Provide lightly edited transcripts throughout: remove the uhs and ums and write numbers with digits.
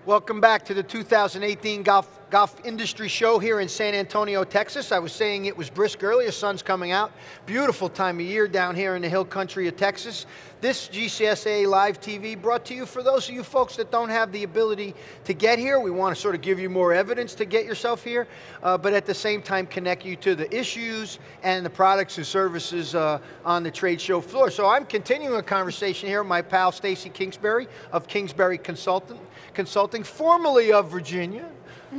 Welcome back to the 2018 Golf Industry Show here in San Antonio, Texas. I was saying it was brisk earlier, sun's coming out. Beautiful time of year down here in the hill country of Texas. This GCSAA Live TV brought to you for those of you folks that don't have the ability to get here. We want to sort of give you more evidence to get yourself here, but at the same time connect you to the issues and the products and services on the trade show floor. So I'm continuing a conversation here with my pal Stacey Kingsbury of Kingsbury Consulting, formerly of Virginia,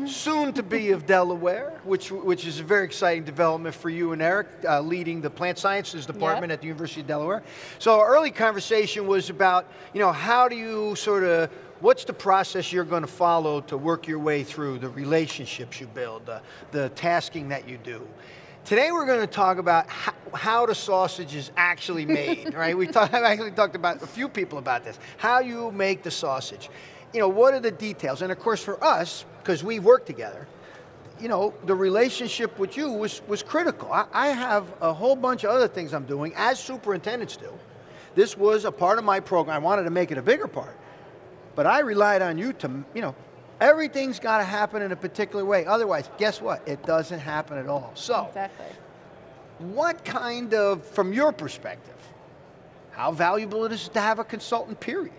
soon to be of Delaware, which is a very exciting development for you and Eric, leading the Plant Sciences Department at the University of Delaware. So our early conversation was about, how do you what's the process you're going to follow to work your way through the relationships you build, the tasking that you do. Today we're going to talk about how the sausage is actually made, right? I've actually talked about a few people about this, how you make the sausage. What are the details? And of course for us, because we work together, the relationship with you was critical. I have a whole bunch of other things I'm doing, as superintendents do. This was a part of my program. I wanted to make it a bigger part. But I relied on you to, everything's got to happen in a particular way. Otherwise, guess what? It doesn't happen at all. So, exactly. What kind of, from your perspective, how valuable it is to have a consultant, period?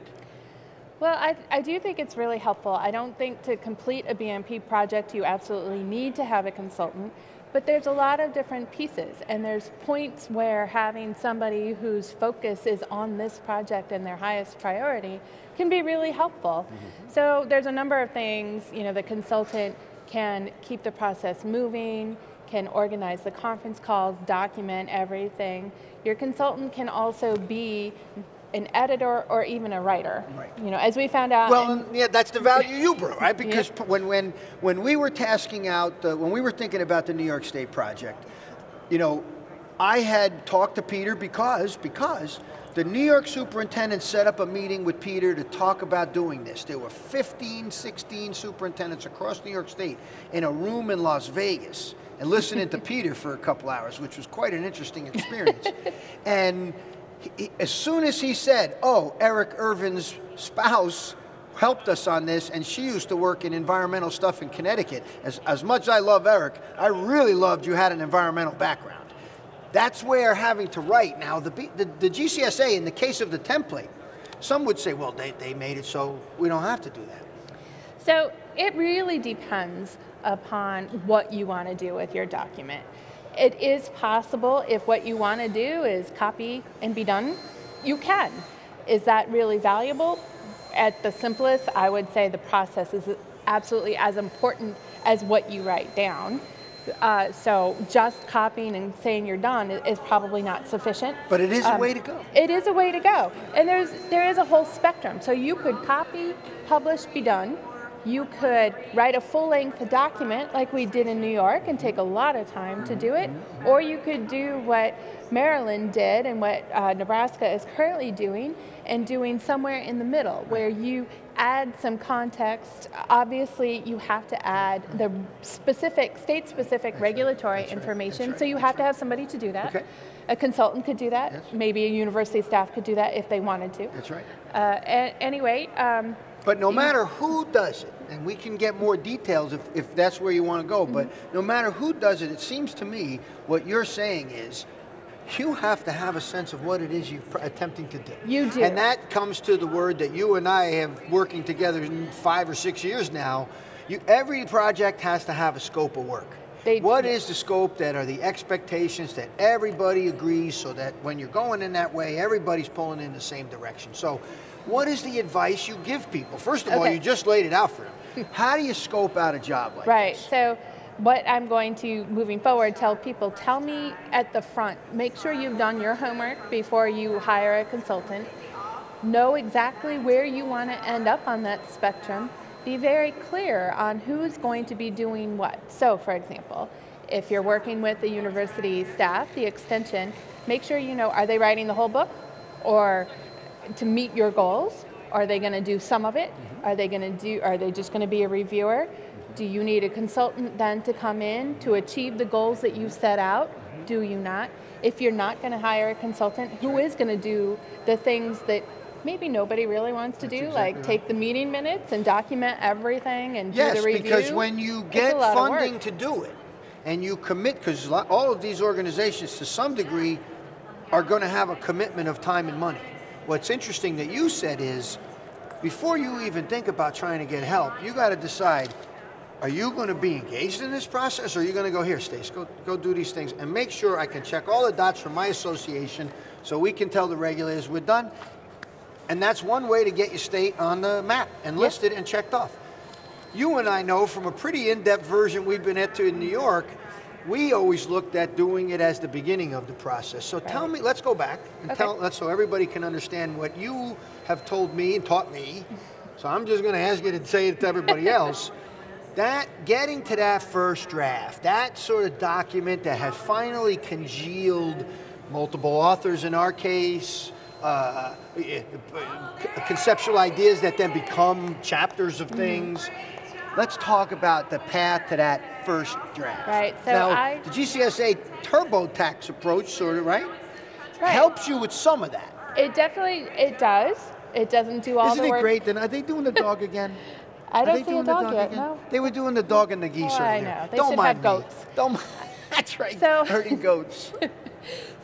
Well, I do think it's really helpful. I don't think to complete a BMP project you absolutely need to have a consultant, but there's a lot of different pieces, and there's points where having somebody whose focus is on this project and their highest priority can be really helpful. Mm-hmm. So there's a number of things, the consultant can keep the process moving, can organize the conference calls, document everything. Your consultant can also be an editor or even a writer, right. As we found out. Well, yeah, that's the value you brought, right? Because when we were tasking out, when we were thinking about the New York State project, I had talked to Peter because the New York superintendent set up a meeting with Peter to talk about doing this. There were 15, 16 superintendents across New York State in a room in Las Vegas and listening to Peter for a couple hours, which was quite an interesting experience. And as soon as he said, Eric Irvin's spouse helped us on this, and she used to work in environmental stuff in Connecticut. As much as I love Eric, I really loved you had an environmental background. That's where having to write. Now, the GCSAA, in the case of the template, some would say, well, they made it so we don't have to do that. So it really depends upon what you want to do with your document. It is possible, if what you want to do is copy and be done, you can. Is that really valuable? At the simplest, I would say the process is absolutely as important as what you write down. So just copying and saying you're done is probably not sufficient. But it is a way to go. It is a way to go. And there is a whole spectrum. So you could copy, publish, be done. You could write a full-length document like we did in New York and take a lot of time to do it, or you could do what Maryland did and what Nebraska is currently doing, and doing somewhere in the middle where you add some context. Obviously, you have to add the specific, state-specific regulatory information, so you have to have somebody to do that. Okay. A consultant could do that. Yes. Maybe a university staff could do that if they wanted to. That's right. Anyway. But no matter who does it, and we can get more details if that's where you want to go, but no matter who does it, it seems to me what you're saying is you have to have a sense of what it is you're attempting to do. You do. And that comes to the word that you and I have working together in 5 or 6 years now. Every project has to have a scope of work. What is the scope that are the expectations that everybody agrees so that when you're going in that way, everybody's pulling in the same direction. So what is the advice you give people? First of all, you just laid it out for them. How do you scope out a job like this? Right, so what I'm going to, moving forward, tell people, tell me at the front, make sure you've done your homework before you hire a consultant. Know exactly where you want to end up on that spectrum. Be very clear on who's going to be doing what. So, for example, if you're working with the university staff, the extension, make sure you know, are they writing the whole book? Or to meet your goals? Are they going to do some of it? Are they just going to be a reviewer? Do you need a consultant then to come in to achieve the goals that you set out? Do you not? If you're not going to hire a consultant, who is going to do the things that maybe nobody really wants to do, like take the meeting minutes and document everything and do the review. Yes, because when you get funding to do it, and you commit, because all of these organizations to some degree are going to have a commitment of time and money. What's interesting that you said is, before you even think about trying to get help, you got to decide, are you going to be engaged in this process, or are you going to go, here, Stace, go do these things, and make sure I can check all the dots from my association so we can tell the regulators we're done. And that's one way to get your state on the map and listed and checked off. You and I know from a pretty in-depth version we've been into in New York, we always looked at doing it as the beginning of the process. So tell me, let's go back and so everybody can understand what you have told me and taught me. So I'm just going to ask you to say it to everybody else. That getting to that first draft, that sort of document that has finally congealed multiple authors in our case, conceptual ideas that then become chapters of things. Let's talk about the path to that first draft. Right, so now, the GCSAA TurboTax approach, sort of, right? Helps you with some of that. It does. It doesn't do all the work. Isn't it great? Then are they doing the dog again? I don't see a dog yet, no. They were doing the dog and the geese earlier. I know, they should have goats. That's right, herding goats.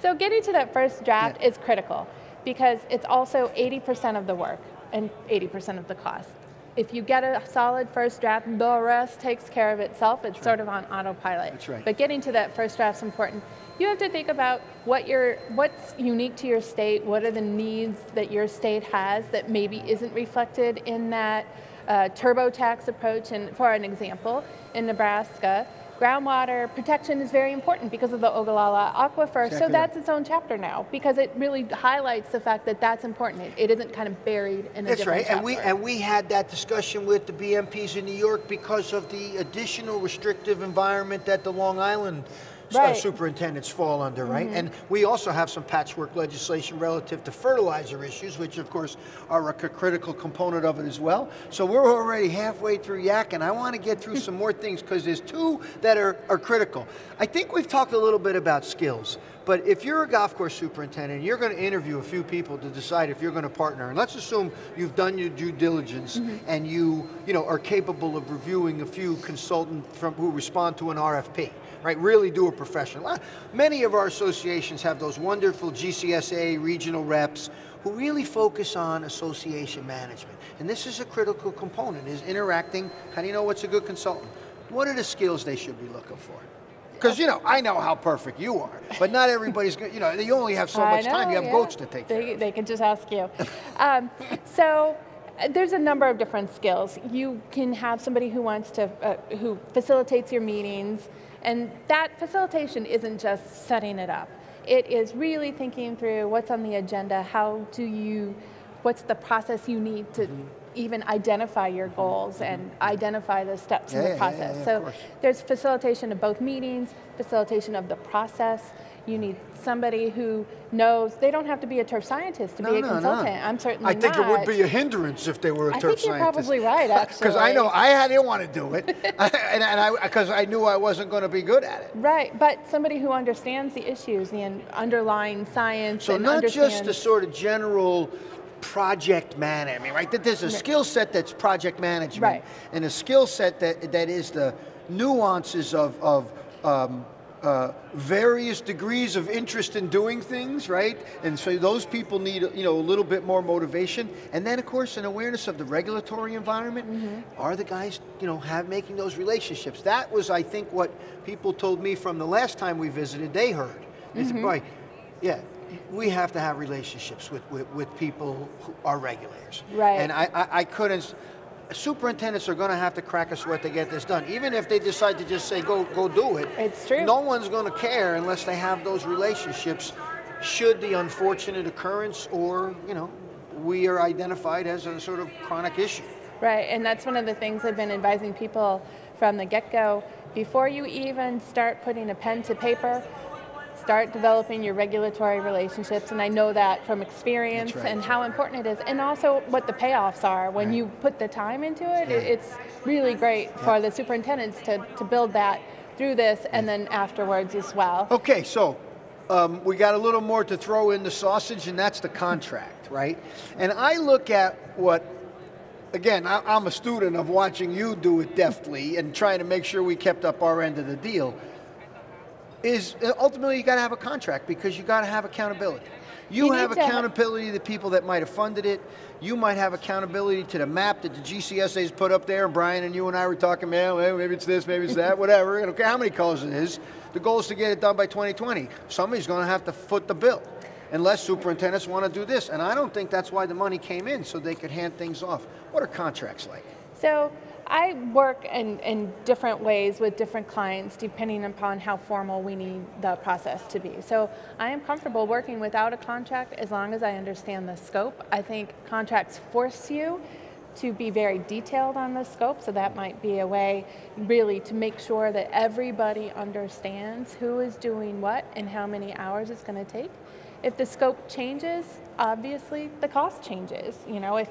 So getting to that first draft is critical, because it's also 80% of the work and 80% of the cost. If you get a solid first draft, the rest takes care of itself. It's sort of on autopilot. That's right. But getting to that first draft is important. You have to think about what's unique to your state, what are the needs that your state has that maybe isn't reflected in that TurboTax approach. And for an example, in Nebraska, groundwater protection is very important because of the Ogallala Aquifer, so that's its own chapter now, because it really highlights the fact that that's important. It isn't kind of buried in a different chapter. That's right, and we had that discussion with the BMPs in New York because of the additional restrictive environment that the Long Island superintendents fall under, right? And we also have some patchwork legislation relative to fertilizer issues, which of course are a critical component of it as well. So we're already halfway through Yak, and I want to get through some more things because there's two that are critical. I think we've talked a little bit about skills, but if you're a golf course superintendent, you're going to interview a few people to decide if you're going to partner. And let's assume you've done your due diligence and you are capable of reviewing a few consultants who respond to an RFP. Right, really do a professional. Many of our associations have those wonderful GCSAA regional reps who really focus on association management. And this is a critical component, is interacting. How do you know what's a good consultant? What are the skills they should be looking for? Because, I know how perfect you are, but not everybody's good. You only have so much time. You have goats to take care of. They can just ask you. So there's a number of different skills. You can have somebody who wants to, who facilitates your meetings. And that facilitation isn't just setting it up. It is really thinking through what's on the agenda, what's the process you need to even identify your goals and identify the steps in the process. So there's facilitation of both meetings, facilitation of the process. You need somebody who knows, they don't have to be a turf scientist to be a consultant. I'm certainly not. I think it would be a hindrance if they were a turf scientist. I think you're probably right, actually. Because I know I didn't want to do it, because I knew I wasn't going to be good at it. Right, but somebody who understands the issues, the underlying science. So not just the sort of general project management, right? That there's a skill set that's project management, and a skill set that is the nuances of various degrees of interest in doing things, right? And so those people need, a little bit more motivation. And then, of course, an awareness of the regulatory environment. Are the guys, making those relationships? That was, I think, what people told me from the last time we visited. They heard. They said, boy, we have to have relationships with people who are regulators. Right. And I couldn't. Superintendents are going to have to crack a sweat to get this done. Even if they decide to just say, go do it. It's true. No one's going to care unless they have those relationships, should the unfortunate occurrence or, we are identified as a sort of chronic issue. Right, and that's one of the things I've been advising people from the get-go. Before you even start putting a pen to paper, start developing your regulatory relationships, and I know that from experience and how important it is, and also what the payoffs are when you put the time into it. It's really great for the superintendents to build that through this and then afterwards as well. Okay, so we got a little more to throw in the sausage, and that's the contract, right? And I look at what, again, I'm a student of watching you do it deftly and trying to make sure we kept up our end of the deal, is ultimately you got to have a contract because you got to have accountability. You have accountability to the people that might have funded it. You might have accountability to the map that the GCSAA's put up there, and Brian and you and I were talking, man, maybe it's this, maybe it's that, whatever. I don't care how many colors it is. The goal is to get it done by 2020. Somebody's going to have to foot the bill unless superintendents want to do this. And I don't think that's why the money came in, so they could hand things off. What are contracts like? So I work in different ways with different clients depending upon how formal we need the process to be. So I am comfortable working without a contract as long as I understand the scope. I think contracts force you to be very detailed on the scope, so that might be a way really to make sure that everybody understands who is doing what and how many hours it's going to take. If the scope changes, obviously the cost changes. You know, if,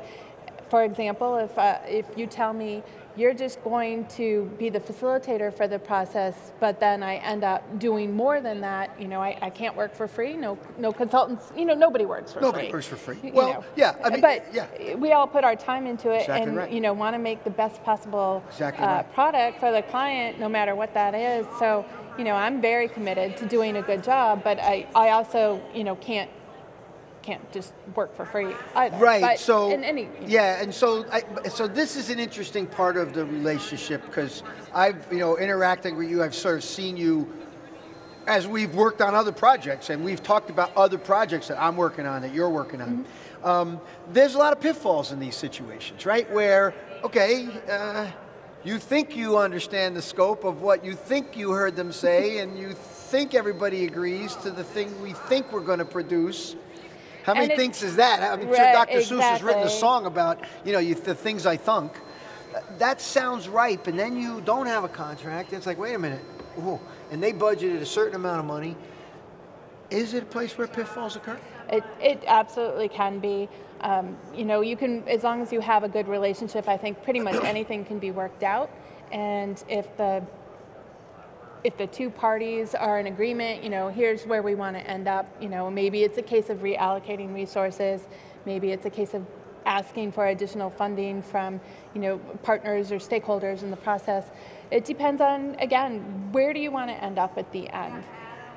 for example, if you tell me you're just going to be the facilitator for the process, but then I end up doing more than that, you know, I can't work for free. No consultants, you know, nobody works for free. Nobody works for free. Well, yeah, I mean, but yeah. We all put our time into it, Exactly and right. you know, want to make the best possible Exactly right. product for the client, no matter what that is. So, you know, I'm very committed to doing a good job, but I also, you know, can't just work for free either. Right. But so yeah, and so this is an interesting part of the relationship because I've, you know, interacting with you, I've sort of seen you as we've worked on other projects, and we've talked about other projects that I'm working on, that you're working on. Mm-hmm. There's a lot of pitfalls in these situations, right? Where, okay, you think you understand the scope of what you think you heard them say, and you think everybody agrees to the thing we think we're going to produce. How many things is that? I mean, right, Dr. Seuss has exactly. written a song about, you know, the things I thunk. That sounds ripe, and then you don't have a contract. And it's like, wait a minute. Whoa. And they budgeted a certain amount of money. Is it a place where pitfalls occur? It absolutely can be. You know, you can, as long as you have a good relationship, I think pretty much anything can be worked out. And if the two parties are in agreement, you know, here's where we want to end up, you know, maybe it's a case of reallocating resources, maybe it's a case of asking for additional funding from, you know, partners or stakeholders in the process. It depends on, again, where do you want to end up at the end?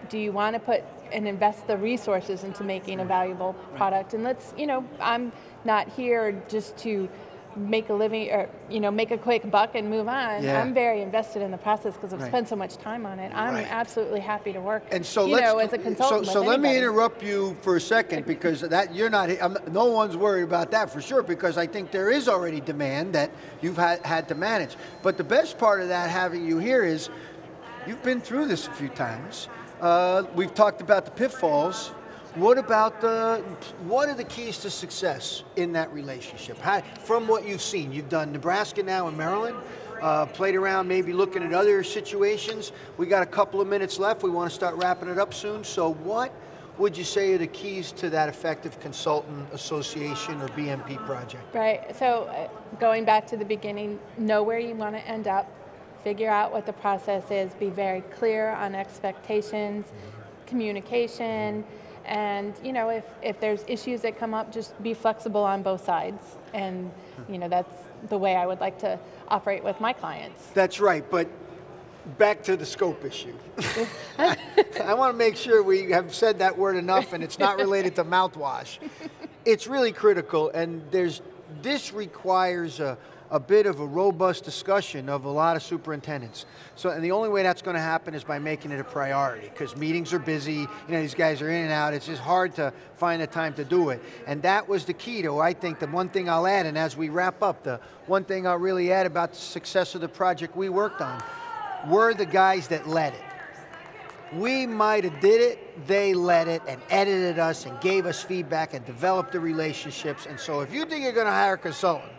Do you want to put and invest the resources into making a valuable product? And let's, you know, I'm not here just to make a living or, you know, make a quick buck and move on. Yeah. I'm very invested in the process because I've spent so much time on it. I'm absolutely happy to work, and so you know, as a consultant. So let me interrupt you for a second because that you're not, no one's worried about that for sure, because I think there is already demand that you've had to manage. But the best part of that, having you here, is you've been through this a few times. We've talked about the pitfalls. What about what are the keys to success in that relationship? From what you've seen, you've done Nebraska now and Maryland, played around maybe looking at other situations. We got a couple of minutes left. We want to start wrapping it up soon. So what would you say are the keys to that effective consultant association or BMP project? Right, so going back to the beginning, know where you want to end up, figure out what the process is, be very clear on expectations, communication, and, you know, if there's issues that come up, just be flexible on both sides. And, you know, that's the way I would like to operate with my clients. That's right, but back to the scope issue. I want to make sure we have said that word enough and it's not related to mouthwash. It's really critical, and this requires a bit of a robust discussion of a lot of superintendents. So, and the only way that's going to happen is by making it a priority, because meetings are busy, you know, these guys are in and out, it's just hard to find the time to do it. And that was the key to, I think, the one thing I'll add, and as we wrap up, the one thing I'll really add about the success of the project we worked on, were the guys that led it. We might have did it, they led it and edited us and gave us feedback and developed the relationships. And so if you think you're going to hire a consultant,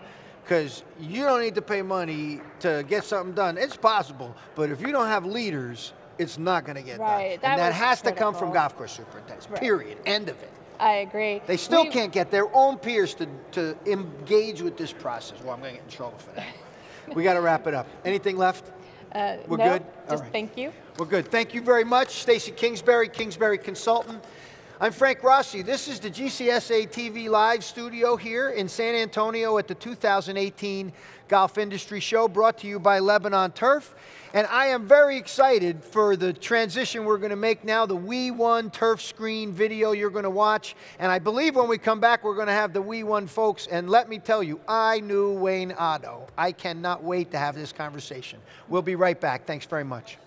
because you don't need to pay money to get something done. It's possible, but if you don't have leaders, it's not going to get done. And that has to come from golf course superintendents, period, end of it. I agree. They still can't get their own peers to engage with this process. Well, I'm going to get in trouble for that. We got to wrap it up. Anything left? We're no, good? just All right. thank you. We're good. Thank you very much, Stacey Kingsbury, Kingsbury Consulting. I'm Frank Rossi. This is the GCSAA TV live studio here in San Antonio at the 2018 Golf Industry Show, brought to you by Lebanon Turf. And I am very excited for the transition we're going to make now, the We Won Turf Screen video you're going to watch. And I believe when we come back, we're going to have the We Won folks. And let me tell you, I knew Wayne Otto. I cannot wait to have this conversation. We'll be right back. Thanks very much.